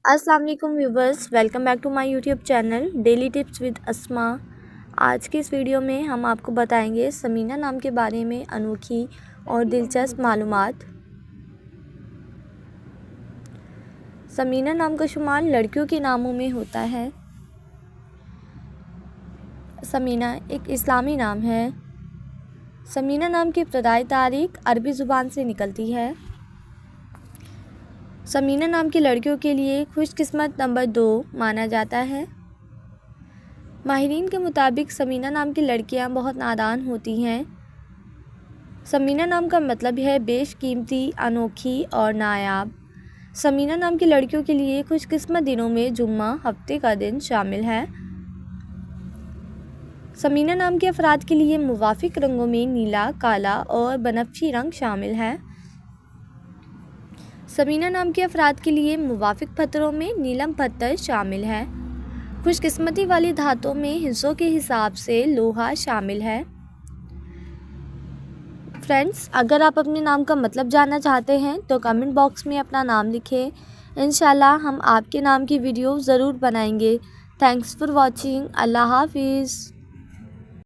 अस्सलाम वालेकुम viewers, welcome back to my YouTube channel daily tips with Asma. आज की इस वीडियो में हम आपको बताएंगे समीना नाम के बारे में अनोखी और दिलचस्प मालूमात। समीना नाम का शुमार लड़कियों के नामों में होता है। समीना एक इस्लामी नाम है। समीना नाम की इब्तदाई तारीख अरबी ज़ुबान से निकलती है। समीना नाम की लड़कियों के लिए खुशकिस्मत नंबर 2 माना जाता है। माहिरीन के मुताबिक समीना नाम की लड़कियां बहुत नादान होती हैं। समीना नाम का मतलब है बेशकीमती, अनोखी और नायाब। समीना नाम की लड़कियों के लिए खुशकिस्मत दिनों में जुम्मा हफ्ते का दिन शामिल है। समीना नाम के अफराद के लिए मुवाफिक रंगों में नीला, काला और बनफशी रंग शामिल है। समीना नाम के अफराद के लिए मुवाफिक पत्थरों में नीलम पत्थर शामिल है। खुशकिस्मती वाली धातों में हिस्सों के हिसाब से लोहा शामिल है। फ्रेंड्स, अगर आप अपने नाम का मतलब जानना चाहते हैं तो कमेंट बॉक्स में अपना नाम लिखें। इंशाल्लाह हम आपके नाम की वीडियो ज़रूर बनाएंगे। Thanks for watching. अल्लाह हाफिज़।